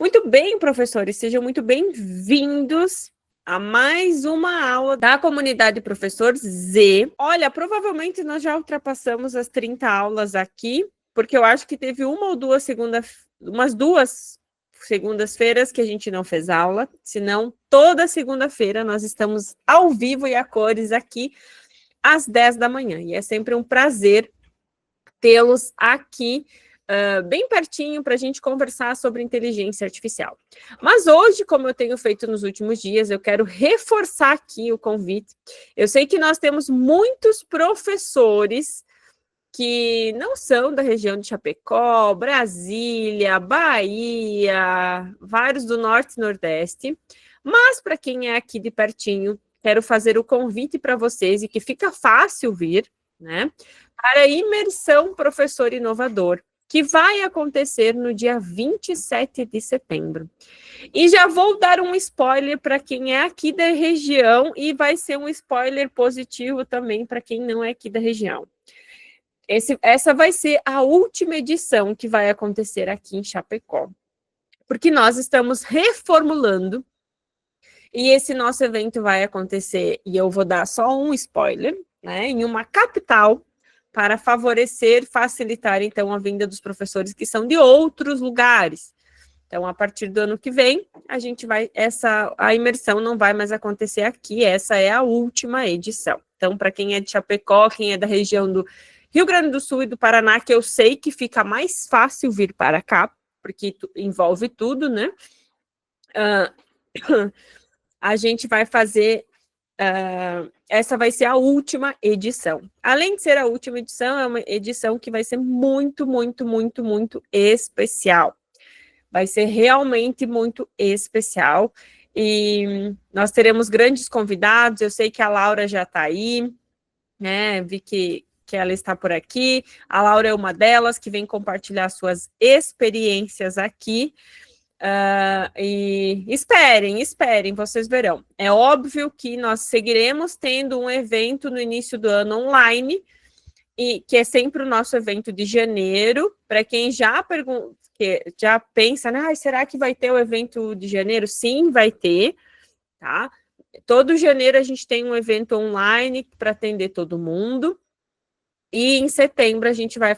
Muito bem, professores, sejam muito bem-vindos a mais uma aula da comunidade Professor Z. Olha, provavelmente nós já ultrapassamos as 30 aulas aqui, porque eu acho que teve umas duas segundas-feiras que a gente não fez aula, senão toda segunda-feira nós estamos ao vivo e a cores aqui às 10 da manhã, e é sempre um prazer tê-los aqui bem pertinho para a gente conversar sobre inteligência artificial. Mas hoje, como eu tenho feito nos últimos dias, eu quero reforçar aqui o convite. Eu sei que nós temos muitos professores que não são da região de Chapecó, Brasília, Bahia, vários do Norte e Nordeste, mas para quem é aqui de pertinho, quero fazer o convite para vocês e que fica fácil vir, né? Para a imersão Professor Inovador, que vai acontecer no dia 27 de setembro. E já vou dar um spoiler para quem é aqui da região e vai ser um spoiler positivo também para quem não é aqui da região. Essa vai ser a última edição que vai acontecer aqui em Chapecó, porque nós estamos reformulando e esse nosso evento vai acontecer, e eu vou dar só um spoiler, né, em uma capital, para favorecer, facilitar, então, a vinda dos professores que são de outros lugares. Então, a partir do ano que vem, a imersão não vai mais acontecer aqui, essa é a última edição. Então, para quem é de Chapecó, quem é da região do Rio Grande do Sul e do Paraná, que eu sei que fica mais fácil vir para cá, porque envolve tudo, né? A gente vai fazer... essa vai ser a última edição. Além de ser a última edição, é uma edição que vai ser muito, muito, muito, muito especial. Vai ser realmente muito especial. E nós teremos grandes convidados. Eu sei que a Laura já está aí, né? Vi que ela está por aqui. A Laura é uma delas que vem compartilhar suas experiências aqui. E esperem, vocês verão. É óbvio que nós seguiremos tendo um evento no início do ano online, e que é sempre o nosso evento de janeiro. Para quem já pensa, né? Será que vai ter o evento de janeiro? Sim, vai ter, tá? Todo janeiro a gente tem um evento online para atender todo mundo. E em setembro a gente vai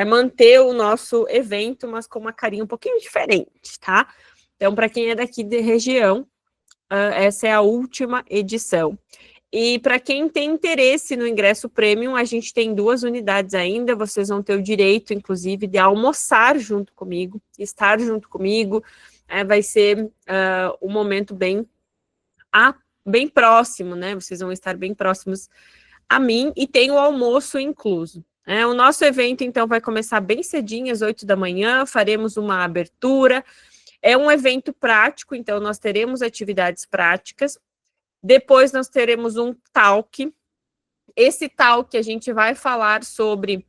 manter o nosso evento, mas com uma carinha um pouquinho diferente, tá? Então, para quem é daqui de região, essa é a última edição. E para quem tem interesse no ingresso premium, a gente tem 2 unidades ainda, vocês vão ter o direito, inclusive, de almoçar junto comigo, estar junto comigo, vai ser um momento bem próximo, né? Vocês vão estar bem próximos a mim, e tem o almoço incluso. O nosso evento, então, vai começar bem cedinho, às 8 da manhã, faremos uma abertura. É um evento prático, então nós teremos atividades práticas. Depois nós teremos um talk. Esse talk a gente vai falar sobre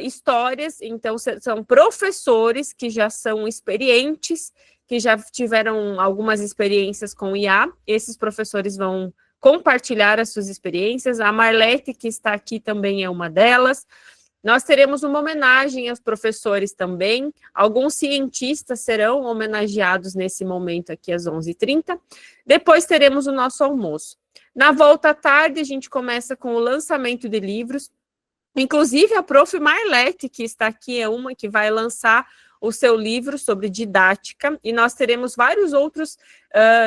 histórias, então são professores que já são experientes, que já tiveram algumas experiências com IA. Esses professores vão compartilhar as suas experiências. A Marlete, que está aqui, também é uma delas. Nós teremos uma homenagem aos professores também. Alguns cientistas serão homenageados nesse momento aqui às 11h30. Depois teremos o nosso almoço. Na volta à tarde, a gente começa com o lançamento de livros. Inclusive, a prof. Marlete, que está aqui, é uma que vai lançar o seu livro sobre didática, e nós teremos vários outros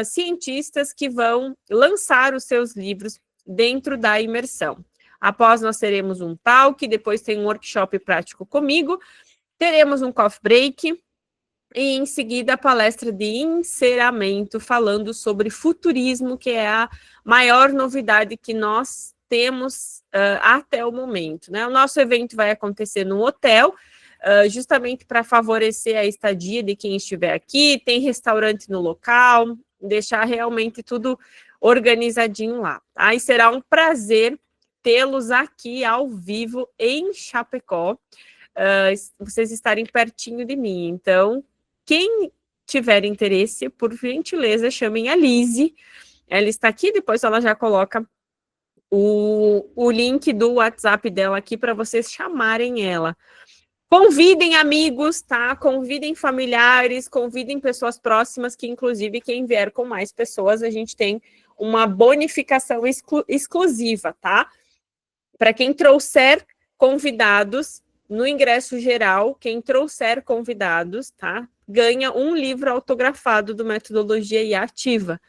cientistas que vão lançar os seus livros dentro da imersão. Após, nós teremos um talk, depois tem um workshop prático comigo, teremos um coffee break, e em seguida a palestra de encerramento, falando sobre futurismo, que é a maior novidade que nós temos até o momento, né? O nosso evento vai acontecer no hotel, justamente para favorecer a estadia de quem estiver aqui, tem restaurante no local, deixar realmente tudo organizadinho lá. Aí será um prazer tê-los aqui ao vivo em Chapecó, vocês estarem pertinho de mim. Então, quem tiver interesse, por gentileza, chamem a Lise. Ela está aqui, depois ela já coloca o link do WhatsApp dela aqui para vocês chamarem ela. Convidem amigos, tá? Convidem familiares, convidem pessoas próximas, que inclusive quem vier com mais pessoas, a gente tem uma bonificação exclusiva, tá? Para quem trouxer convidados, no ingresso geral, quem trouxer convidados, tá? Ganha um livro autografado do Metodologia IA Ativa.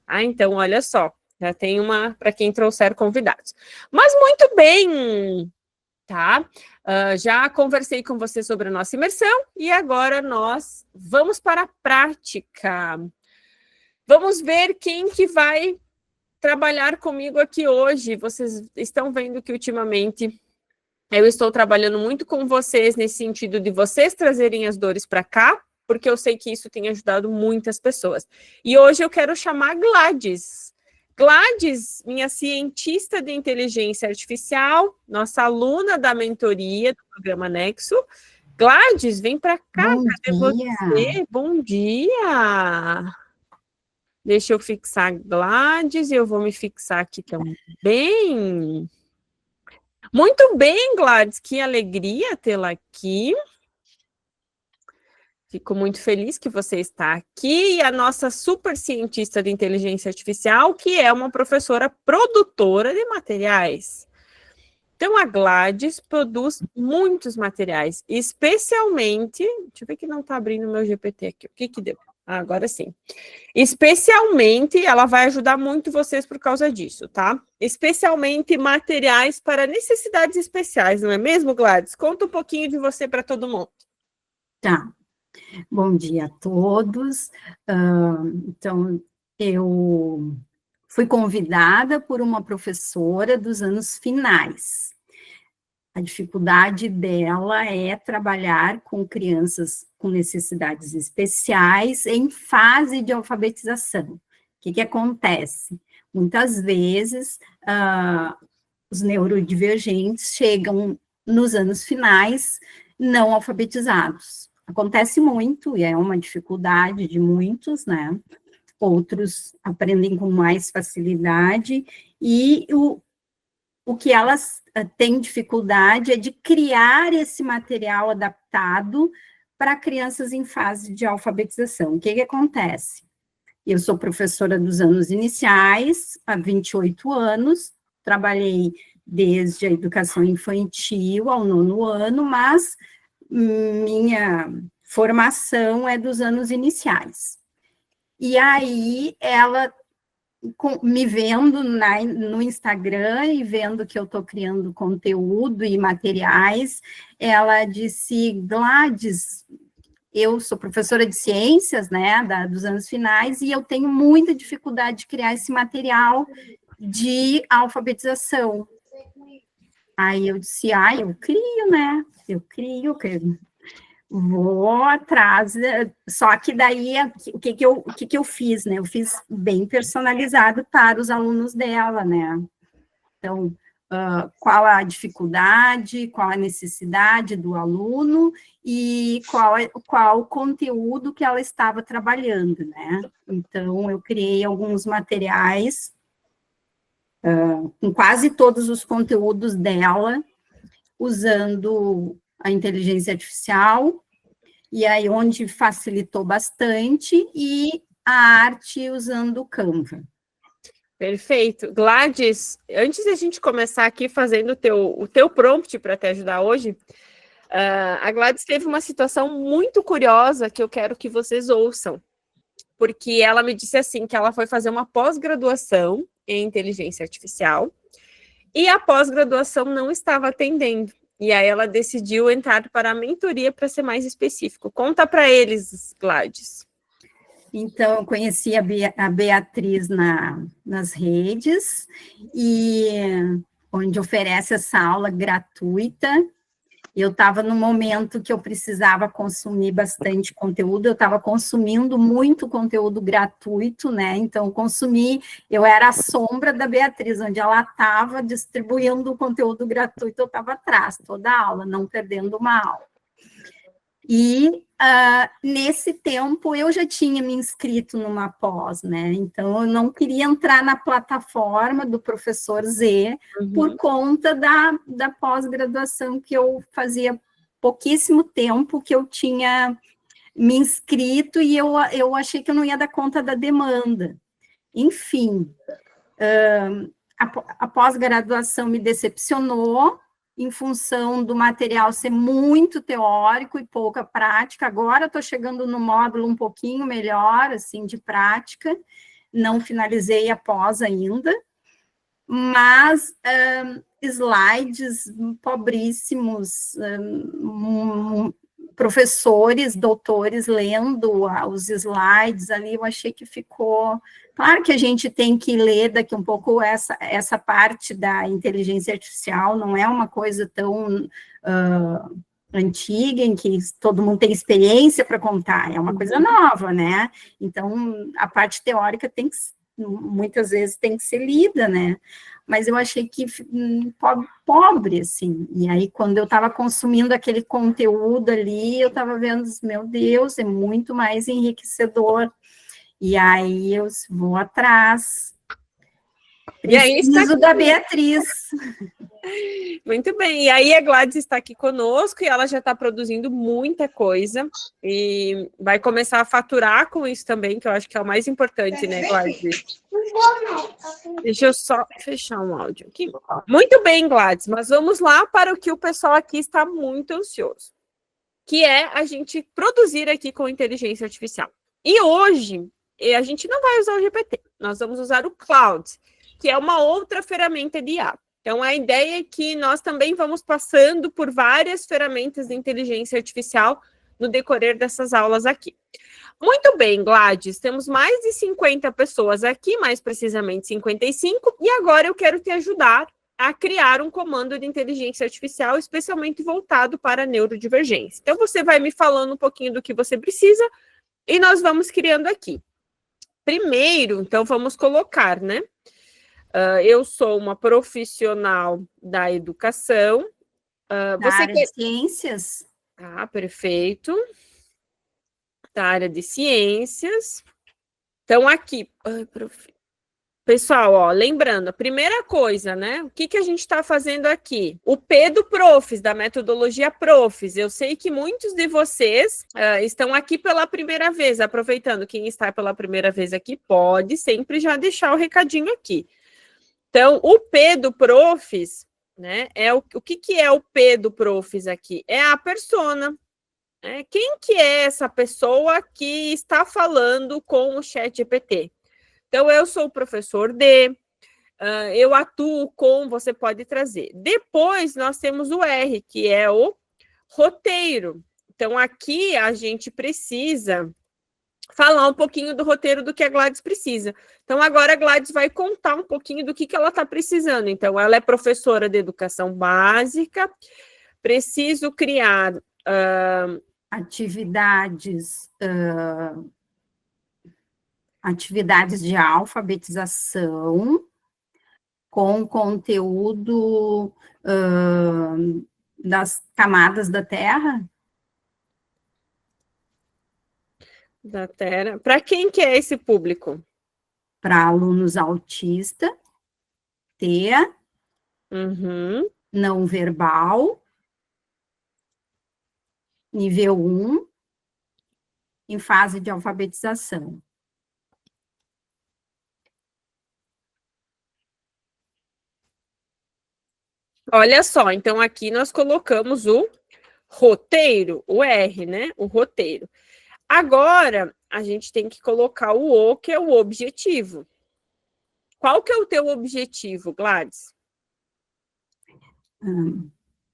Ah, então, olha só, já tem uma para quem trouxer convidados. Mas muito bem, tá? Já conversei com você sobre a nossa imersão e agora nós vamos para a prática. Vamos ver quem que vai trabalhar comigo aqui hoje. Vocês estão vendo que ultimamente eu estou trabalhando muito com vocês nesse sentido de vocês trazerem as dores para cá, porque eu sei que isso tem ajudado muitas pessoas. E hoje eu quero chamar a Gladys. Gladys, minha cientista de inteligência artificial, nossa aluna da mentoria do programa Nexo. Gladys, vem para cá. Bom Cadê dia. você? Bom dia. Deixa eu fixar a Gladys, eu vou me fixar aqui também. Muito bem, Gladys, que alegria tê-la aqui. Fico muito feliz que você está aqui. E a nossa super cientista de inteligência artificial, que é uma professora produtora de materiais. Então, a Gladys produz muitos materiais, especialmente... Deixa eu ver que não está abrindo o meu GPT aqui. O que que deu? Ah, agora sim. Especialmente, ela vai ajudar muito vocês por causa disso, tá? Especialmente materiais para necessidades especiais, não é mesmo, Gladys? Conta um pouquinho de você para todo mundo. Tá. Bom dia a todos. Então, eu fui convidada por uma professora dos anos finais. A dificuldade dela é trabalhar com crianças com necessidades especiais em fase de alfabetização. O que acontece? Muitas vezes, os neurodivergentes chegam nos anos finais não alfabetizados. Acontece muito, e é uma dificuldade de muitos, né? Outros aprendem com mais facilidade, e o que elas têm dificuldade é de criar esse material adaptado para crianças em fase de alfabetização. O que acontece? Eu sou professora dos anos iniciais, há 28 anos, trabalhei desde a educação infantil ao 9º ano, mas minha formação é dos anos iniciais. E aí, ela, me vendo no Instagram e vendo que eu estou criando conteúdo e materiais, ela disse: Gladys, eu sou professora de ciências, né, dos anos finais, e eu tenho muita dificuldade de criar esse material de alfabetização. Aí eu disse: eu crio, né, eu crio, vou atrás, só que daí, o que eu fiz, né, eu fiz bem personalizado para os alunos dela, né, então, qual a dificuldade, qual a necessidade do aluno e qual o conteúdo que ela estava trabalhando, né, então eu criei alguns materiais com quase todos os conteúdos dela, usando a inteligência artificial, e aí onde facilitou bastante, e a arte usando o Canva. Perfeito. Gladys, antes de a gente começar aqui fazendo o teu prompt para te ajudar hoje, a Gladys teve uma situação muito curiosa que eu quero que vocês ouçam, porque ela me disse assim, que ela foi fazer uma pós-graduação em inteligência artificial, e a pós-graduação não estava atendendo. E aí ela decidiu entrar para a mentoria para ser mais específico. Conta para eles, Gladys. Então, eu conheci a Beatriz nas redes, e onde oferece essa aula gratuita. Eu estava no momento que eu precisava consumir bastante conteúdo, eu estava consumindo muito conteúdo gratuito, né? Então, eu era a sombra da Beatriz, onde ela estava distribuindo o conteúdo gratuito, eu estava atrás, toda a aula, não perdendo uma aula. E nesse tempo eu já tinha me inscrito numa pós, né? Então eu não queria entrar na plataforma do professor Z por conta da pós-graduação que eu fazia pouquíssimo tempo que eu tinha me inscrito e eu achei que eu não ia dar conta da demanda. Enfim, a pós-graduação me decepcionou, em função do material ser muito teórico e pouca prática. Agora estou chegando no módulo um pouquinho melhor, assim, de prática, não finalizei a pós ainda, mas slides pobríssimos, professores, doutores lendo os slides ali, eu achei que ficou... Claro que a gente tem que ler daqui um pouco essa parte da inteligência artificial, não é uma coisa tão antiga, em que todo mundo tem experiência para contar, é uma coisa nova, né? Então, a parte teórica tem que, muitas vezes, tem que ser lida, né? Mas eu achei que pobre, assim, e aí quando eu estava consumindo aquele conteúdo ali, eu estava vendo, meu Deus, é muito mais enriquecedor, e aí eu vou atrás, preciso da Beatriz. Muito bem, e aí a Gladys está aqui conosco, e ela já está produzindo muita coisa, e vai começar a faturar com isso também, que eu acho que é o mais importante, né, Gladys? Deixa eu só fechar um áudio aqui. Muito bem, Gladys, mas vamos lá para o que o pessoal aqui está muito ansioso, que é a gente produzir aqui com inteligência artificial. E hoje, a gente não vai usar o GPT, nós vamos usar o Claude, que é uma outra ferramenta de IA. Então, a ideia é que nós também vamos passando por várias ferramentas de inteligência artificial no decorrer dessas aulas aqui. Muito bem, Gladys, temos mais de 50 pessoas aqui, mais precisamente 55, e agora eu quero te ajudar a criar um comando de inteligência artificial especialmente voltado para a neurodivergência. Então, você vai me falando um pouquinho do que você precisa e nós vamos criando aqui. Primeiro, então, vamos colocar, né? Eu sou uma profissional da educação. Da área de ciências. Ah, perfeito. Da área de ciências. Então, aqui, pessoal, ó, lembrando, a primeira coisa, né? O que a gente está fazendo aqui? O P do Profis, da metodologia Profis. Eu sei que muitos de vocês estão aqui pela primeira vez, aproveitando, quem está pela primeira vez aqui, pode sempre já deixar o recadinho aqui. Então, o P do Profis, né? O que é o P do Profis aqui? É a persona. Quem que é essa pessoa que está falando com o ChatGPT? Então, eu sou o professor D, eu atuo com, você pode trazer. Depois, nós temos o R, que é o roteiro. Então, aqui a gente precisa falar um pouquinho do roteiro do que a Gladys precisa. Então, agora a Gladys vai contar um pouquinho do que ela está precisando. Então, ela é professora de educação básica, preciso criar... atividades de alfabetização com conteúdo das camadas da Terra. Da Terra. Para quem que é esse público? Para alunos autistas, TEA, não verbal, nível 1, em fase de alfabetização. Olha só, então aqui nós colocamos o roteiro, o R, né? O roteiro. Agora, a gente tem que colocar o O, que é o objetivo. Qual que é o teu objetivo, Gladys?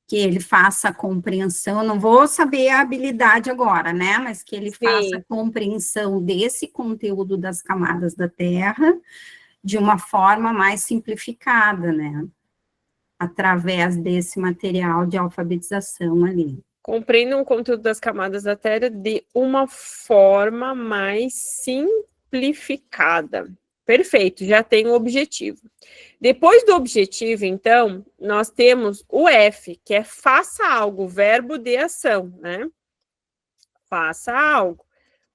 Que ele faça a compreensão, eu não vou saber a habilidade agora, né? Mas que ele faça a compreensão desse conteúdo das camadas da Terra de uma forma mais simplificada, né? Através desse material de alfabetização ali. Compreendam o conteúdo das camadas da Terra de uma forma mais simplificada. Perfeito, já tem o objetivo. Depois do objetivo, então, nós temos o F, que é faça algo, verbo de ação, né? Faça algo,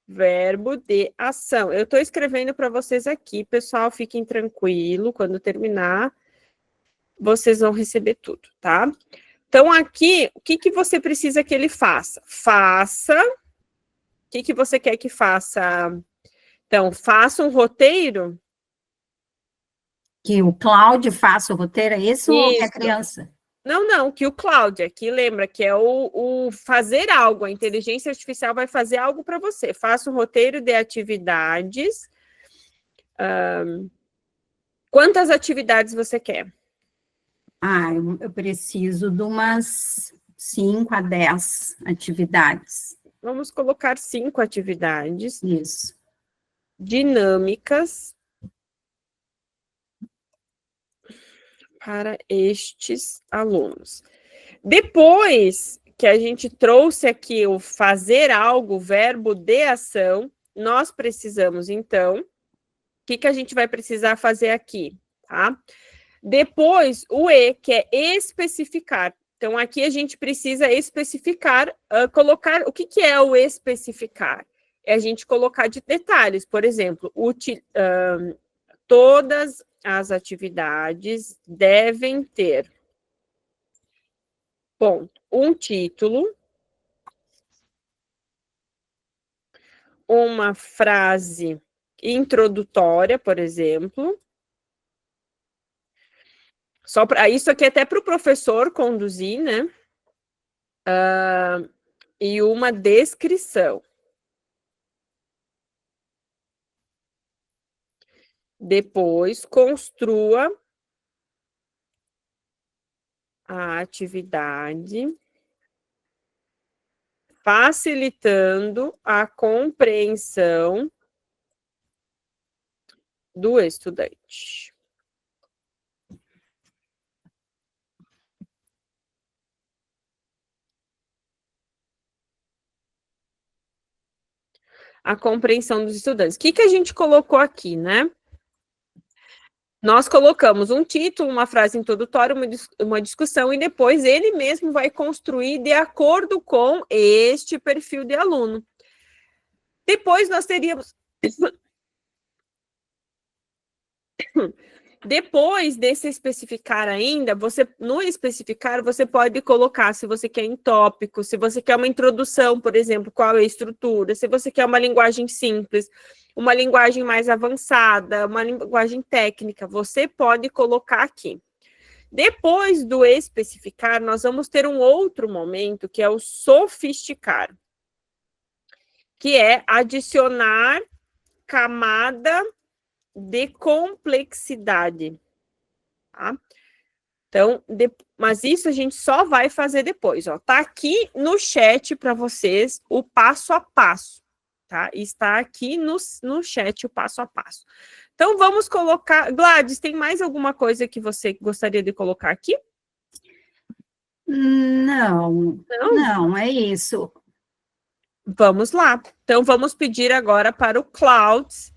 verbo de ação. Eu estou escrevendo para vocês aqui, pessoal, fiquem tranquilos, quando terminar, vocês vão receber tudo, tá? Então, aqui, o que você precisa que ele faça? Faça. O que você quer que faça? Então, faça um roteiro. Que o Cláudio faça o roteiro, é isso ou que a criança? Não, que o Cláudio, aqui lembra que é o fazer algo, a inteligência artificial vai fazer algo para você. Faça um roteiro de atividades. Quantas atividades você quer? Eu preciso de umas 5 a 10 atividades. Vamos colocar 5 atividades. Isso. Dinâmicas para estes alunos. Depois que a gente trouxe aqui o fazer algo, o verbo de ação, nós precisamos, então, o que a gente vai precisar fazer aqui, tá? Depois, o E, que é especificar. Então, aqui a gente precisa especificar, colocar, o que é o especificar? É a gente colocar de detalhes, por exemplo, todas as atividades devem ter, ponto, um título, uma frase introdutória, por exemplo. Só para isso aqui até para o professor conduzir, né? E uma descrição. Depois, construa a atividade, facilitando a compreensão do estudante. A compreensão dos estudantes. O que a gente colocou aqui, né? Nós colocamos um título, uma frase introdutória, uma discussão, e depois ele mesmo vai construir de acordo com este perfil de aluno. Depois nós teríamos... Depois desse especificar ainda, no especificar, você pode colocar se você quer em tópico, se você quer uma introdução, por exemplo, qual é a estrutura, se você quer uma linguagem simples, uma linguagem mais avançada, uma linguagem técnica, você pode colocar aqui. Depois do especificar, nós vamos ter um outro momento, que é o sofisticar, que é adicionar camada de complexidade, tá? Então, mas isso a gente só vai fazer depois, ó. Tá aqui no chat para vocês o passo a passo, tá? Está aqui no chat o passo a passo. Então, vamos colocar... Gladys, tem mais alguma coisa que você gostaria de colocar aqui? Não, é isso. Vamos lá. Então, vamos pedir agora para o Cláudio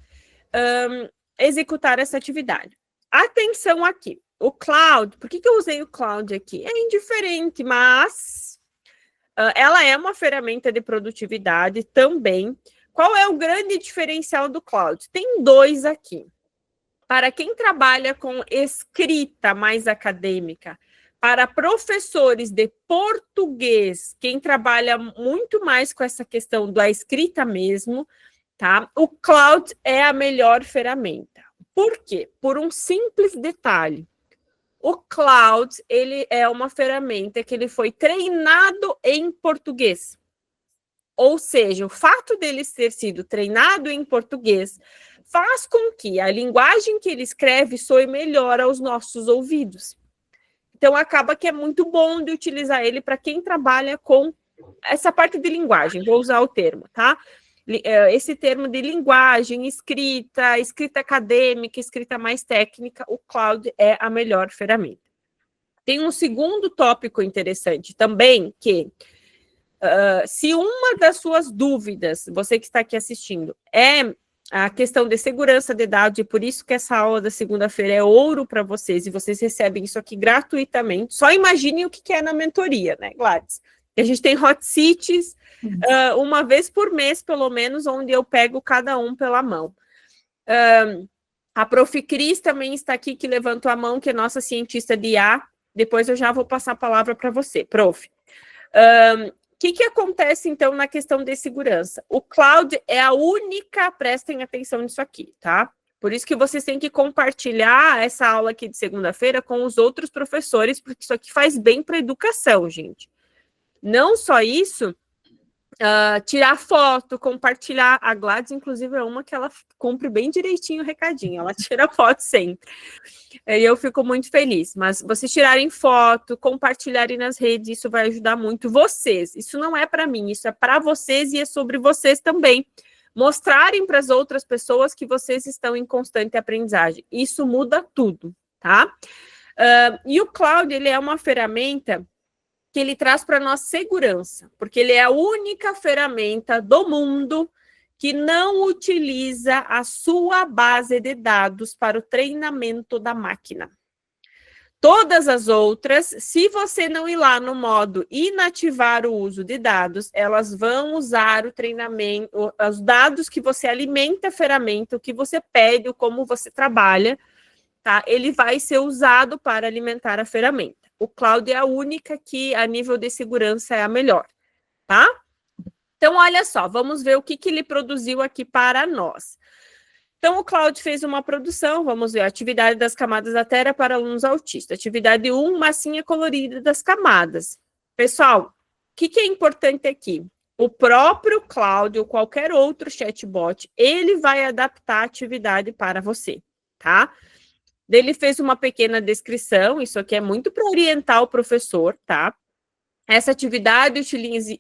executar essa atividade. Atenção aqui. O Cloud, por que eu usei o Cloud aqui? É indiferente, mas ela é uma ferramenta de produtividade também. Qual é o grande diferencial do Cloud? Tem 2 aqui. Para quem trabalha com escrita mais acadêmica, para professores de português, quem trabalha muito mais com essa questão da escrita mesmo, tá? O Cloud é a melhor ferramenta. Por quê? Por um simples detalhe. O Cloud, ele é uma ferramenta que ele foi treinado em português. Ou seja, o fato dele ter sido treinado em português faz com que a linguagem que ele escreve soe melhor aos nossos ouvidos. Então, acaba que é muito bom de utilizar ele para quem trabalha com essa parte de linguagem, vou usar o termo, tá? Esse termo de linguagem, escrita acadêmica, escrita mais técnica, o Cloud é a melhor ferramenta. Tem um segundo tópico interessante também, que se uma das suas dúvidas, você que está aqui assistindo, é a questão de segurança de dados, e por isso que essa aula da segunda-feira é ouro para vocês, e vocês recebem isso aqui gratuitamente, só imaginem o que é na mentoria, né, Gladys? A gente tem hot seats, uma vez por mês, pelo menos, onde eu pego cada um pela mão. A Prof. Cris também está aqui, que levantou a mão, que é nossa cientista de IA, Depois eu já vou passar a palavra para você, prof. O que acontece, então, na questão de segurança? O cloud é a única, prestem atenção nisso aqui, tá? Por isso que vocês têm que compartilhar essa aula aqui de segunda-feira com os outros professores, porque isso aqui faz bem para a educação, gente. Não só isso, tirar foto, compartilhar. A Gladys, inclusive, é uma que ela cumpre bem direitinho o recadinho, ela tira foto sempre. E eu fico muito feliz. Mas vocês tirarem foto, compartilharem nas redes, isso vai ajudar muito vocês. Isso não é para mim, isso é para vocês e é sobre vocês também. Mostrarem para as outras pessoas que vocês estão em constante aprendizagem. Isso muda tudo, tá? E o cloud, ele é uma ferramenta que ele traz para nós segurança, porque ele é a única ferramenta do mundo que não utiliza a sua base de dados para o treinamento da máquina. Todas as outras, se você não ir lá no modo inativar o uso de dados, elas vão usar o treinamento, os dados que você alimenta a ferramenta, o que você pede, como você trabalha, tá? Ele vai ser usado para alimentar a ferramenta. O cloud é a única que, a nível de segurança, é a melhor, tá? Então, olha só, vamos ver o que ele produziu aqui para nós. Então, o Cloud fez uma produção, vamos ver, a atividade das camadas da Terra para alunos autistas. Atividade 1, massinha colorida das camadas. Pessoal, o que é importante aqui? O próprio Cloud ou qualquer outro chatbot, ele vai adaptar a atividade para você, tá? Ele fez uma pequena descrição, isso aqui é muito para orientar o professor, tá? Essa atividade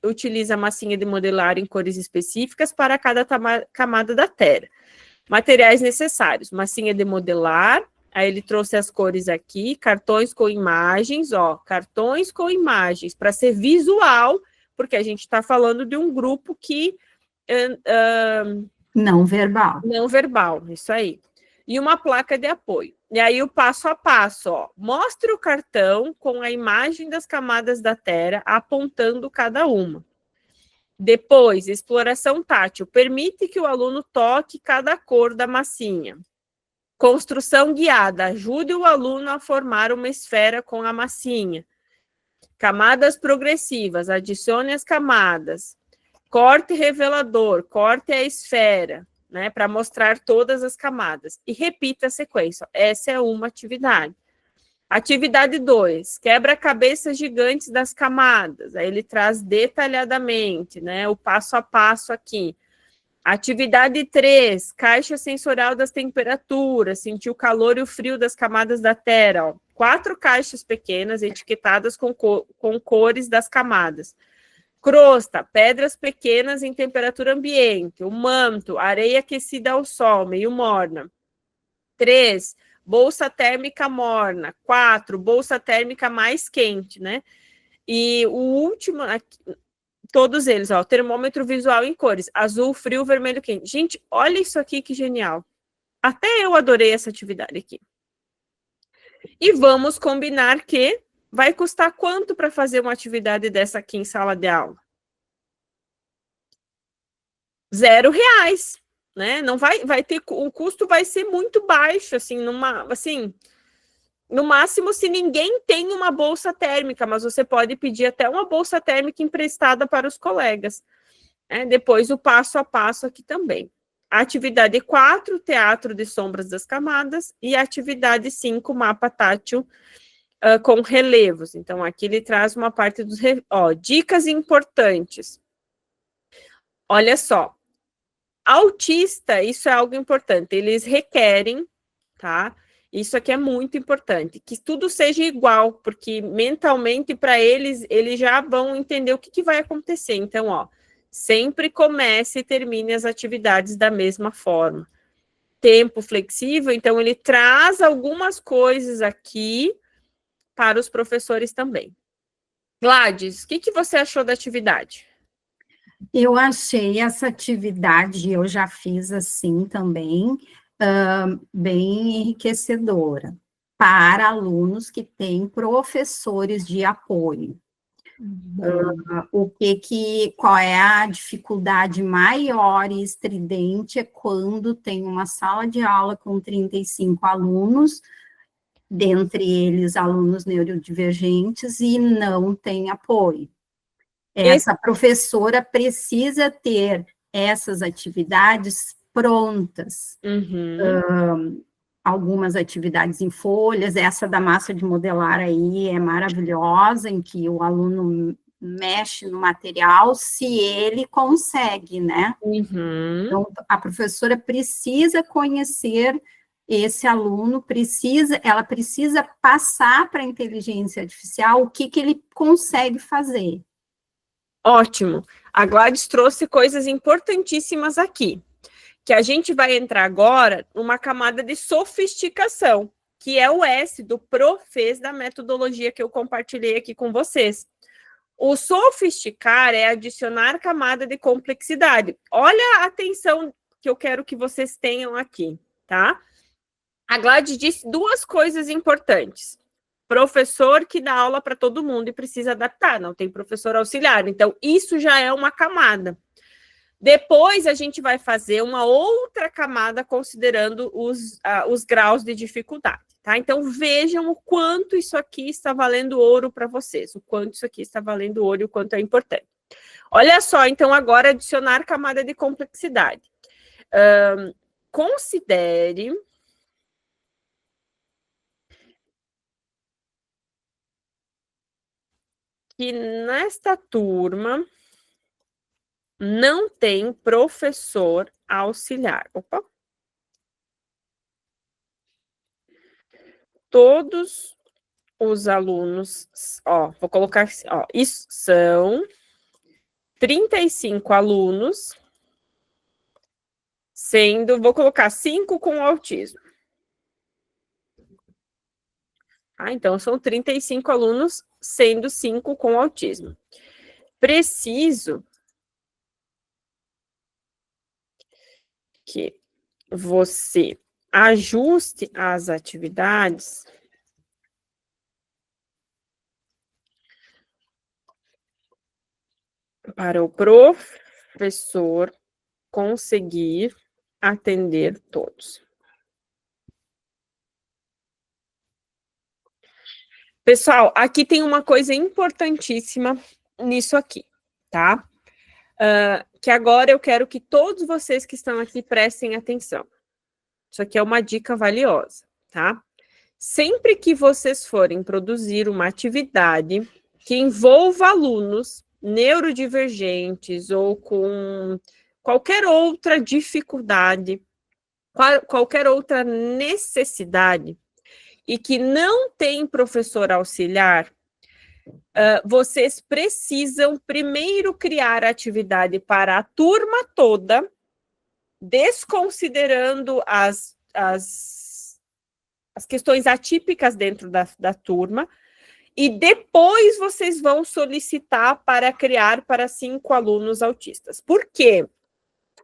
utiliza a massinha de modelar em cores específicas para cada camada da Terra. Materiais necessários, massinha de modelar, aí ele trouxe as cores aqui, cartões com imagens, ó, cartões com imagens, para ser visual, porque a gente está falando de um grupo que... não verbal. Não verbal, isso aí. E uma placa de apoio. E aí o passo a passo, ó, mostre o cartão com a imagem das camadas da Terra apontando cada uma. Depois, exploração tátil, permite que o aluno toque cada cor da massinha. Construção guiada, ajude o aluno a formar uma esfera com a massinha. Camadas progressivas, adicione as camadas. Corte revelador, corte a esfera, né, para mostrar todas as camadas. E repita a sequência. Essa é uma atividade. Atividade 2, quebra-cabeças gigantes das camadas. Aí ele traz detalhadamente, né, o passo a passo aqui. Atividade 3, caixa sensorial das temperaturas, sentir o calor e o frio das camadas da Terra. Ó. 4 caixas pequenas etiquetadas com cores das camadas. Crosta, pedras pequenas em temperatura ambiente. O manto, areia aquecida ao sol, meio morna. 3, bolsa térmica morna. 4, bolsa térmica mais quente, né? E o último, aqui, todos eles, ó, termômetro visual em cores, azul, frio, vermelho, quente. Gente, olha isso aqui que genial. Até eu adorei essa atividade aqui. E vamos combinar que vai custar quanto para fazer uma atividade dessa aqui em sala de aula? R$0, né? Não vai ter, o custo vai ser muito baixo, assim, no máximo, se ninguém tem uma bolsa térmica, mas você pode pedir até uma bolsa térmica emprestada para os colegas. Depois, o passo a passo aqui também. A atividade 4, teatro de sombras das camadas, e a atividade 5, mapa tátil com relevos. Então, aqui ele traz uma parte dos... dicas importantes. Olha só. Autista, isso é algo importante. Eles requerem, tá? Isso aqui é muito importante, que tudo seja igual, porque mentalmente, para eles já vão entender o que vai acontecer. Então, ó, sempre comece e termine as atividades da mesma forma. Tempo flexível, então ele traz algumas coisas aqui para os professores também. Gladys, o que você achou da atividade? Eu achei essa atividade, eu já fiz assim também, bem enriquecedora para alunos que têm professores de apoio. Qual é a dificuldade maior e estridente é quando tem uma sala de aula com 35 alunos dentre eles alunos neurodivergentes, e não tem apoio. Essa professora precisa ter essas atividades prontas, algumas atividades em folhas, essa da massa de modelar aí é maravilhosa, em que o aluno mexe no material, se ele consegue, né? Então, a professora precisa conhecer esse aluno, ela precisa passar para a inteligência artificial o que ele consegue fazer. Ótimo. A Gladys trouxe coisas importantíssimas aqui, que a gente vai entrar agora numa camada de sofisticação, que é o S do Profes da metodologia que eu compartilhei aqui com vocês. O sofisticar é adicionar camada de complexidade. Olha a atenção que eu quero que vocês tenham aqui, tá? A Gladys disse duas coisas importantes. Professor que dá aula para todo mundo e precisa adaptar, não tem professor auxiliar. Então, isso já é uma camada. Depois, a gente vai fazer uma outra camada considerando os graus de dificuldade, tá? Então, vejam o quanto isso aqui está valendo ouro para vocês, o quanto isso aqui está valendo ouro e o quanto é importante. Olha só, então, agora adicionar camada de complexidade. Considere que nesta turma não tem professor auxiliar. Opa! Todos os alunos, ó, vou colocar assim, ó, isso são 35 alunos, vou colocar 5 com autismo. Então, são 35 alunos, sendo 5 com autismo. Preciso que você ajuste as atividades para o professor conseguir atender todos. Pessoal, aqui tem uma coisa importantíssima nisso aqui, tá? Que agora eu quero que todos vocês que estão aqui prestem atenção. Isso aqui é uma dica valiosa, tá? Sempre que vocês forem produzir uma atividade que envolva alunos neurodivergentes ou com qualquer outra dificuldade, qualquer outra necessidade, e que não tem professor auxiliar, vocês precisam primeiro criar a atividade para a turma toda, desconsiderando as questões atípicas dentro da turma, e depois vocês vão solicitar para criar para 5 alunos autistas. Por quê?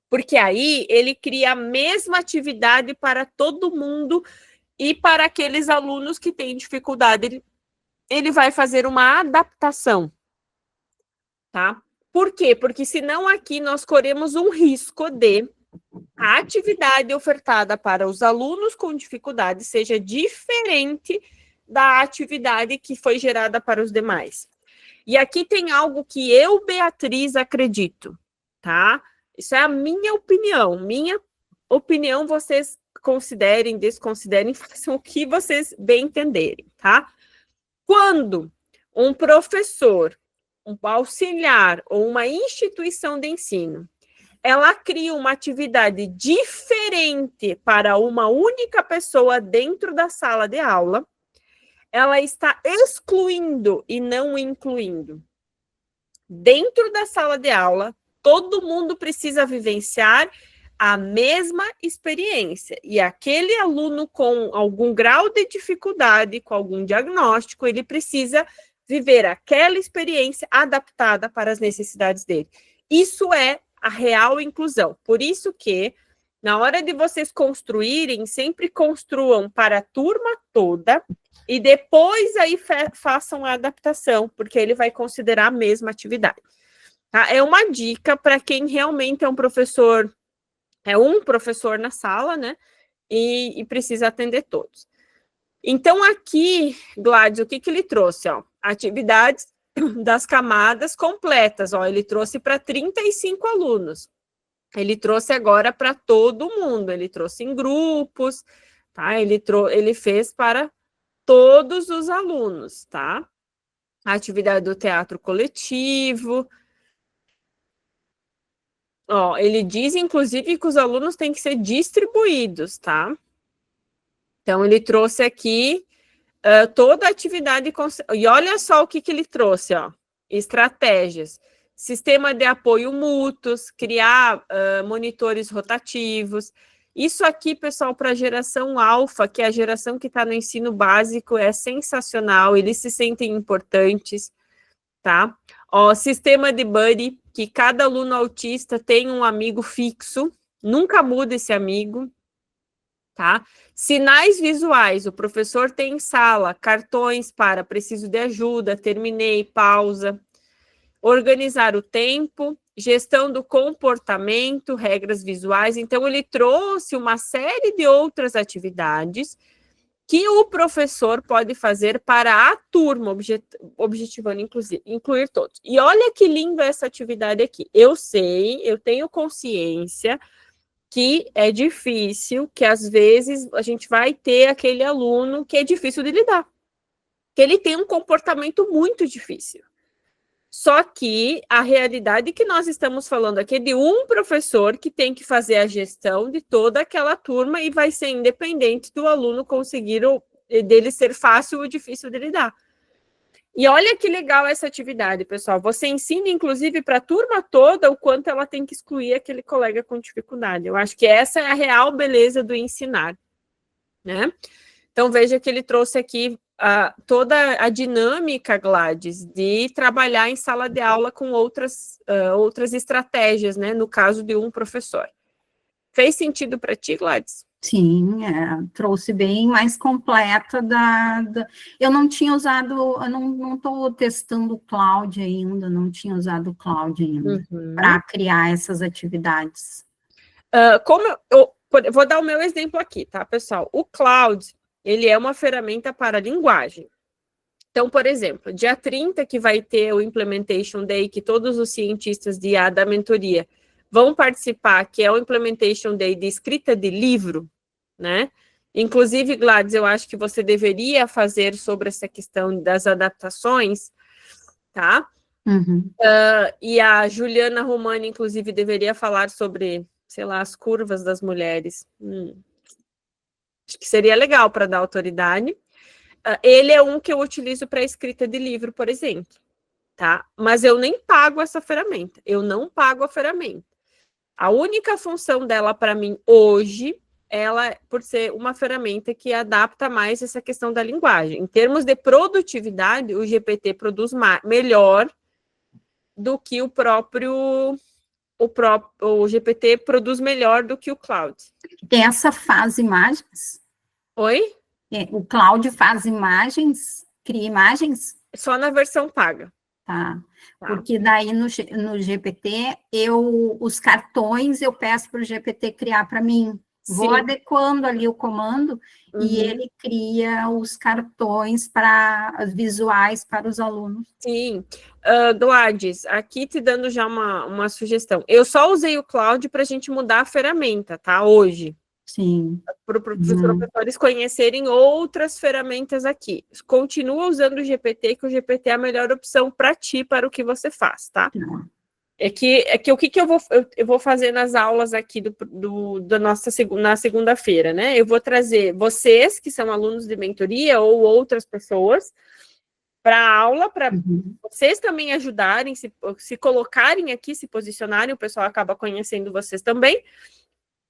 Porque aí ele cria a mesma atividade para todo mundo e para aqueles alunos que têm dificuldade, ele vai fazer uma adaptação, tá? Por quê? Porque senão aqui nós corremos um risco de a atividade ofertada para os alunos com dificuldade seja diferente da atividade que foi gerada para os demais. E aqui tem algo que eu, Beatriz, acredito, tá? Isso é a minha opinião. Minha opinião, vocês considerem, desconsiderem, façam o que vocês bem entenderem, tá? Quando um professor, um auxiliar ou uma instituição de ensino, ela cria uma atividade diferente para uma única pessoa dentro da sala de aula, ela está excluindo e não incluindo. Dentro da sala de aula, todo mundo precisa vivenciar a mesma experiência. E aquele aluno com algum grau de dificuldade, com algum diagnóstico, ele precisa viver aquela experiência adaptada para as necessidades dele. Isso é a real inclusão. Por isso que, na hora de vocês construírem, sempre construam para a turma toda e depois aí façam a adaptação, porque ele vai considerar a mesma atividade. Tá? É uma dica para quem realmente é um professor na sala, né? E precisa atender todos. Então, aqui, Gladys, o que ele trouxe? Ó? Atividades das camadas completas. Ó, ele trouxe para 35 alunos. Ele trouxe agora para todo mundo. Ele trouxe em grupos, tá? Ele fez para todos os alunos, tá? A atividade do teatro coletivo. Ó, ele diz, inclusive, que os alunos têm que ser distribuídos, tá? Então, ele trouxe aqui toda a atividade... E olha só o que ele trouxe, ó. Estratégias. Sistema de apoio mútuos, criar monitores rotativos. Isso aqui, pessoal, para a geração alfa, que é a geração que está no ensino básico, é sensacional, eles se sentem importantes, tá? Ó, sistema de buddy, que cada aluno autista tem um amigo fixo, nunca muda esse amigo, tá? Sinais visuais, o professor tem em sala, cartões para preciso de ajuda, terminei, pausa. Organizar o tempo, gestão do comportamento, regras visuais. Então, ele trouxe uma série de outras atividades que o professor pode fazer para a turma, objetivando incluir todos. E olha que linda essa atividade aqui. Eu sei, eu tenho consciência que é difícil, que às vezes a gente vai ter aquele aluno que é difícil de lidar, que ele tem um comportamento muito difícil. Só que a realidade que nós estamos falando aqui é de um professor que tem que fazer a gestão de toda aquela turma e vai ser independente do aluno conseguir dele ser fácil ou difícil de lidar. E olha que legal essa atividade, pessoal. Você ensina, inclusive, para a turma toda o quanto ela tem que excluir aquele colega com dificuldade. Eu acho que essa é a real beleza do ensinar, né? Então, veja que ele trouxe aqui toda a dinâmica, Gladys, de trabalhar em sala de aula com outras estratégias, né? No caso de um professor. Fez sentido para ti, Gladys? Sim, trouxe bem mais completa eu não tinha usado, eu não estou testando o Cloud ainda, não tinha usado o Cloud ainda para criar essas atividades. Vou dar o meu exemplo aqui, tá, pessoal? O Cloud, ele é uma ferramenta para linguagem. Então, por exemplo, dia 30, que vai ter o Implementation Day, que todos os cientistas de IA da mentoria vão participar, que é o Implementation Day de escrita de livro, né? Inclusive, Gladys, eu acho que você deveria fazer sobre essa questão das adaptações, tá? E a Juliana Romani, inclusive, deveria falar sobre, sei lá, as curvas das mulheres. Acho que seria legal para dar autoridade. Ele é um que eu utilizo para escrita de livro, por exemplo, tá? Mas eu nem pago essa ferramenta. Eu não pago a ferramenta. A única função dela para mim hoje, ela, por ser uma ferramenta que adapta mais essa questão da linguagem. Em termos de produtividade, o GPT produz melhor do que o GPT produz melhor do que o Cloud. Essa faz imagens? Oi? O Cloud faz imagens? Cria imagens? Só na versão paga. Tá. Porque daí no GPT, os cartões eu peço para o GPT criar para mim. Vou adequando ali o comando e ele cria os cartões visuais para os alunos. Sim. Gladys, aqui te dando já uma sugestão. Eu só usei o Cloud para a gente mudar a ferramenta, tá? Hoje. Sim. Para os professores conhecerem outras ferramentas aqui. Continua usando o GPT, que o GPT é a melhor opção para ti, para o que você faz, tá? É que o que eu vou fazer nas aulas aqui na segunda-feira, né? Eu vou trazer vocês, que são alunos de mentoria, ou outras pessoas, para a aula, para vocês também ajudarem, se colocarem aqui, se posicionarem, o pessoal acaba conhecendo vocês também,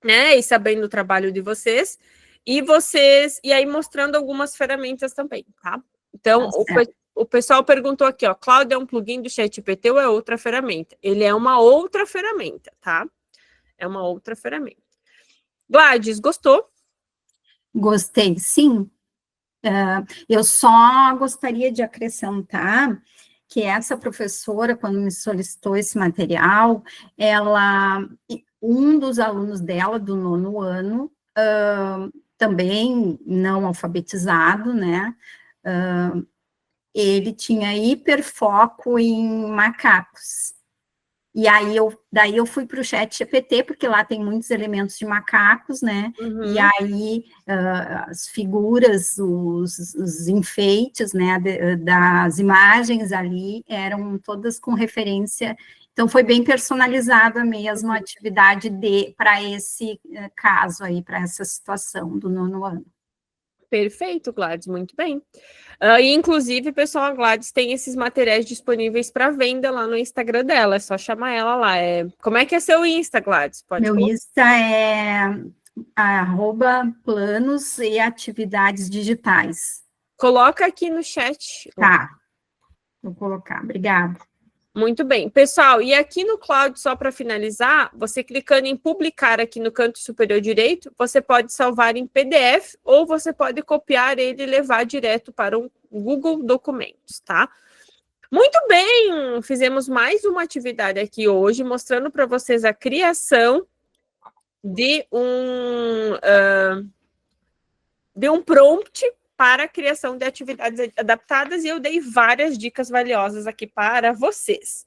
né, e sabendo o trabalho de vocês, e aí mostrando algumas ferramentas também, tá? Então, o pessoal perguntou aqui, ó, Cloud é um plugin do ChatGPT ou é outra ferramenta? Ele é uma outra ferramenta, tá? É uma outra ferramenta. Gladys, gostou? Gostei, sim. Eu só gostaria de acrescentar que essa professora, quando me solicitou esse material, um dos alunos dela, do 9º ano, também não alfabetizado, né? Ele tinha hiperfoco em macacos. E aí daí eu fui para o ChatGPT, porque lá tem muitos elementos de macacos, né? E aí as figuras, os enfeites, né, das imagens ali eram todas com referência. Então foi bem personalizada mesmo a atividade para esse caso aí, para essa situação do 9º ano. Perfeito, Gladys, muito bem. E, inclusive, pessoal, a Gladys tem esses materiais disponíveis para venda lá no Instagram dela, é só chamar ela lá. Como é que é seu Insta, Gladys? Meu Insta é @planos e atividades digitais. Coloca aqui no chat. Tá, vou colocar, obrigada. Muito bem. Pessoal, e aqui no Cloud, só para finalizar, você clicando em publicar aqui no canto superior direito, você pode salvar em PDF ou você pode copiar ele e levar direto para um Google Documentos, tá? Muito bem, fizemos mais uma atividade aqui hoje, mostrando para vocês a criação de um prompt para a criação de atividades adaptadas e eu dei várias dicas valiosas aqui para vocês.